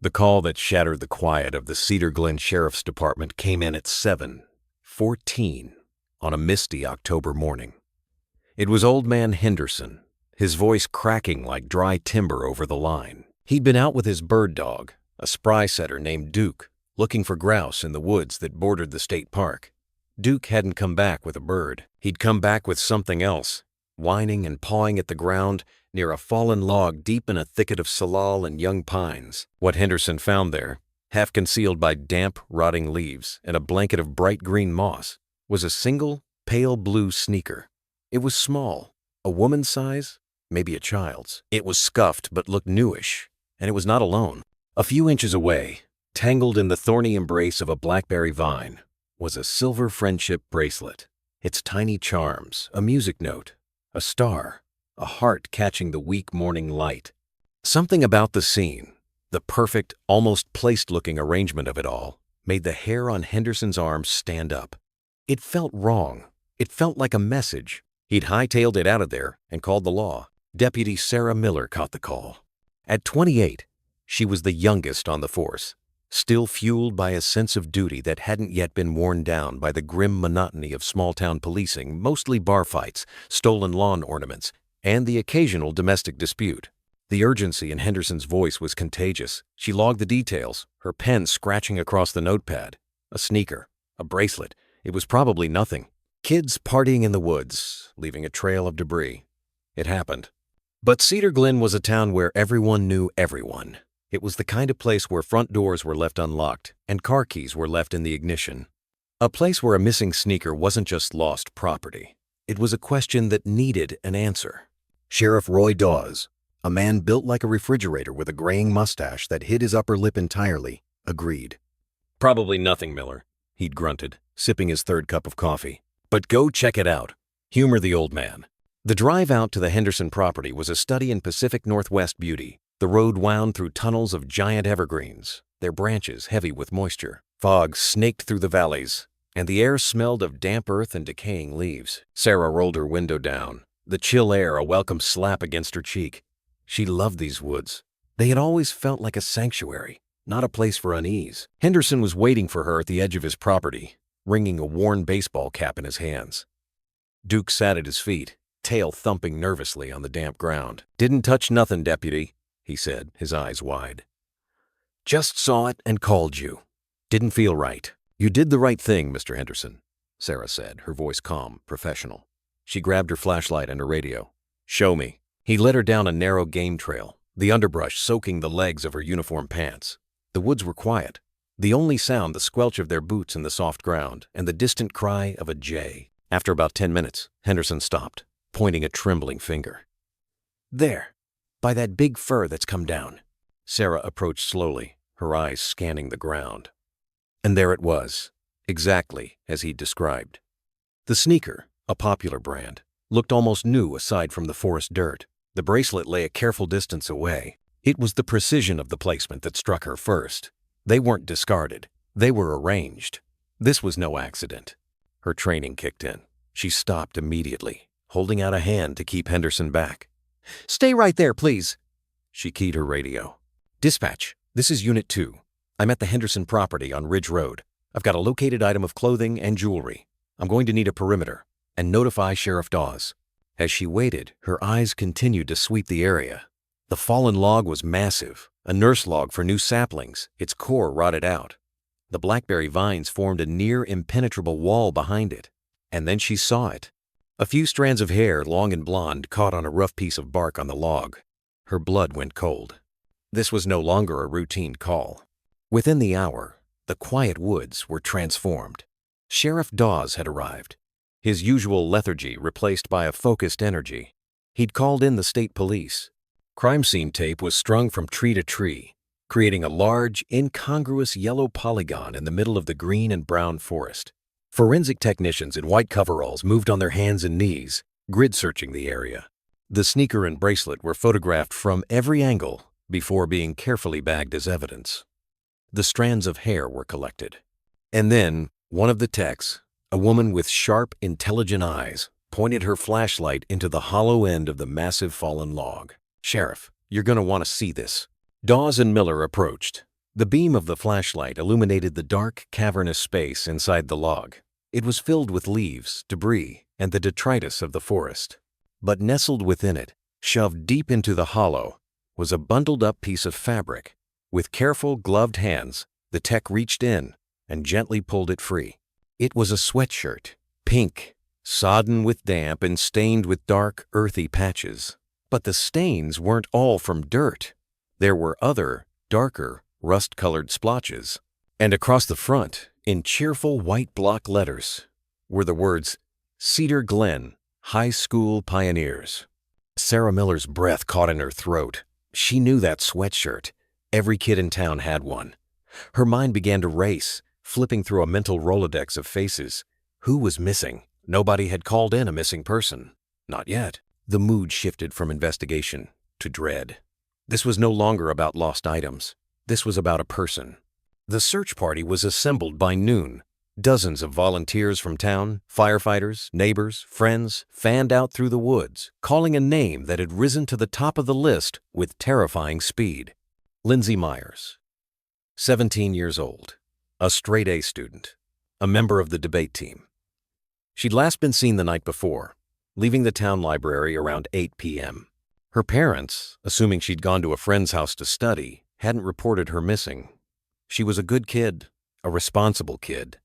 The call that shattered the quiet of the Cedar Glen Sheriff's Department came in at 7:14 on a misty October morning. It was Old Man Henderson, his voice cracking like dry timber over the line. He'd been out with his bird dog, a spry setter named Duke, looking for grouse in the woods that bordered the state park. Duke hadn't come back with a bird. He'd come back with something else, whining and pawing at the ground near a fallen log deep in a thicket of salal and young pines. What Henderson found there, half concealed by damp, rotting leaves and a blanket of bright green moss, was a single, pale blue sneaker. It was small, a woman's size, maybe a child's. It was scuffed but looked newish, and it was not alone. A few inches away, tangled in the thorny embrace of a blackberry vine, was a silver friendship bracelet. Its tiny charms, a music note, a star, a heart catching the weak morning light. Something about the scene, the perfect, almost placed-looking arrangement of it all, made the hair on Henderson's arms stand up. It felt wrong. It felt like a message. He'd hightailed it out of there and called the law. Deputy Sarah Miller caught the call. At 28, she was the youngest on the force, still fueled by a sense of duty that hadn't yet been worn down by the grim monotony of small-town policing, mostly bar fights, stolen lawn ornaments, and the occasional domestic dispute. The urgency in Henderson's voice was contagious. She logged the details, her pen scratching across the notepad. A sneaker, a bracelet. It was probably nothing. Kids partying in the woods, leaving a trail of debris. It happened. But Cedar Glen was a town where everyone knew everyone. It was the kind of place where front doors were left unlocked and car keys were left in the ignition. A place where a missing sneaker wasn't just lost property. It was a question that needed an answer. Sheriff Roy Dawes, a man built like a refrigerator with a graying mustache that hid his upper lip entirely, agreed. "Probably nothing, Miller," he'd grunted, sipping his third cup of coffee. "But go check it out. Humor the old man." The drive out to the Henderson property was a study in Pacific Northwest beauty. The road wound through tunnels of giant evergreens, their branches heavy with moisture. Fog snaked through the valleys, and the air smelled of damp earth and decaying leaves. Sarah rolled her window down, the chill air a welcome slap against her cheek. She loved these woods. They had always felt like a sanctuary, not a place for unease. Henderson was waiting for her at the edge of his property, wringing a worn baseball cap in his hands. Duke sat at his feet, tail thumping nervously on the damp ground. "Didn't touch nothing, deputy," he said, his eyes wide. "Just saw it and called you. Didn't feel right." "You did the right thing, Mr. Henderson," Sarah said, her voice calm, professional. She grabbed her flashlight and her radio. "Show me." He led her down a narrow game trail, the underbrush soaking the legs of her uniform pants. The woods were quiet. The only sound the squelch of their boots in the soft ground and the distant cry of a jay. After about 10 minutes, Henderson stopped, pointing a trembling finger. "There, by that big fir that's come down." Sarah approached slowly, her eyes scanning the ground. And there it was, exactly as he'd described. The sneaker, a popular brand, looked almost new aside from the forest dirt. The bracelet lay a careful distance away. It was the precision of the placement that struck her first. They weren't discarded. They were arranged. This was no accident. Her training kicked in. She stopped immediately, holding out a hand to keep Henderson back. "Stay right there, please." She keyed her radio. "Dispatch, this is Unit 2. I'm at the Henderson property on Ridge Road. I've got a located item of clothing and jewelry. I'm going to need a perimeter, and notify Sheriff Dawes." As she waited, her eyes continued to sweep the area. The fallen log was massive, a nurse log for new saplings, its core rotted out. The blackberry vines formed a near impenetrable wall behind it. And then she saw it. A few strands of hair, long and blonde, caught on a rough piece of bark on the log. Her blood went cold. This was no longer a routine call. Within the hour, the quiet woods were transformed. Sheriff Dawes had arrived, his usual lethargy replaced by a focused energy. He'd called in the state police. Crime scene tape was strung from tree to tree, creating a large, incongruous yellow polygon in the middle of the green and brown forest. Forensic technicians in white coveralls moved on their hands and knees, grid-searching the area. The sneaker and bracelet were photographed from every angle before being carefully bagged as evidence. The strands of hair were collected. And then, one of the techs, a woman with sharp, intelligent eyes, pointed her flashlight into the hollow end of the massive fallen log. "Sheriff, you're going to want to see this." Dawes and Miller approached, The beam of the flashlight illuminated the dark, cavernous space inside the log. It was filled with leaves, debris, and the detritus of the forest. But nestled within it, shoved deep into the hollow, was a bundled-up piece of fabric. With careful, gloved hands, the tech reached in and gently pulled it free. It was a sweatshirt, pink, sodden with damp and stained with dark, earthy patches. But the stains weren't all from dirt. There were other, darker, rust-colored splotches. And across the front, in cheerful white block letters, were the words, "Cedar Glen, High School Pioneers." Sarah Miller's breath caught in her throat. She knew that sweatshirt. Every kid in town had one. Her mind began to race, flipping through a mental Rolodex of faces. Who was missing? Nobody had called in a missing person. Not yet. The mood shifted from investigation to dread. This was no longer about lost items. This was about a person. The search party was assembled by noon. Dozens of volunteers from town, firefighters, neighbors, friends, fanned out through the woods, calling a name that had risen to the top of the list with terrifying speed. Lindsay Myers, 17 years old, a straight-A student, a member of the debate team. She'd last been seen the night before, leaving the town library around 8 p.m. Her parents, assuming she'd gone to a friend's house to study, hadn't reported her missing. She was a good kid, a responsible kid.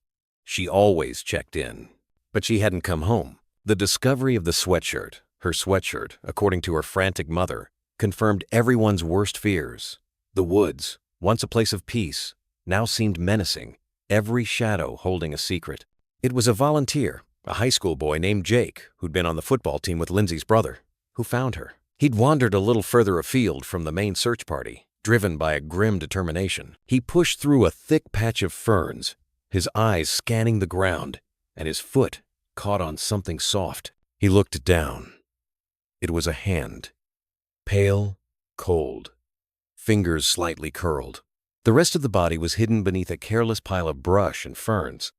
She always checked in. But she hadn't come home. The discovery of the sweatshirt, her sweatshirt, according to her frantic mother, confirmed everyone's worst fears. The woods, once a place of peace, now seemed menacing, every shadow holding a secret. It was a volunteer, a high school boy named Jake, who'd been on the football team with Lindsay's brother, who found her. He'd wandered a little further afield from the main search party, driven by a grim determination. He pushed through a thick patch of ferns, his eyes scanning the ground, and his foot caught on something soft. He looked down. It was a hand, pale, cold, fingers slightly curled. The rest of the body was hidden beneath a careless pile of brush and ferns,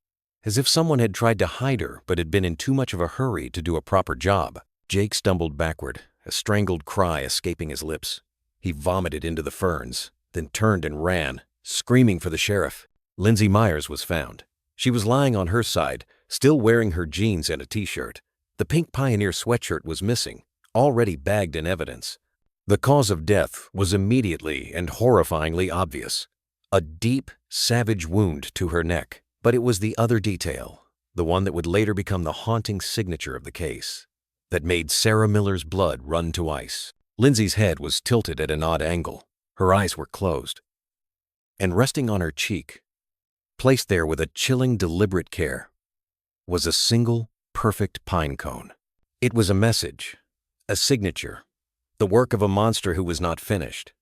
as if someone had tried to hide her but had been in too much of a hurry to do a proper job. Jake stumbled backward, a strangled cry escaping his lips. He vomited into the ferns, then turned and ran, screaming for the sheriff. Lindsay Myers was found. She was lying on her side, still wearing her jeans and a t-shirt. The pink Pioneer sweatshirt was missing, already bagged in evidence. The cause of death was immediately and horrifyingly obvious. A deep, savage wound to her neck. But it was the other detail, the one that would later become the haunting signature of the case, that made Sarah Miller's blood run to ice. Lindsay's head was tilted at an odd angle. Her eyes were closed. And resting on her cheek, placed there with a chilling, deliberate care, was a single, perfect pine cone. It was a message, a signature, the work of a monster who was not finished,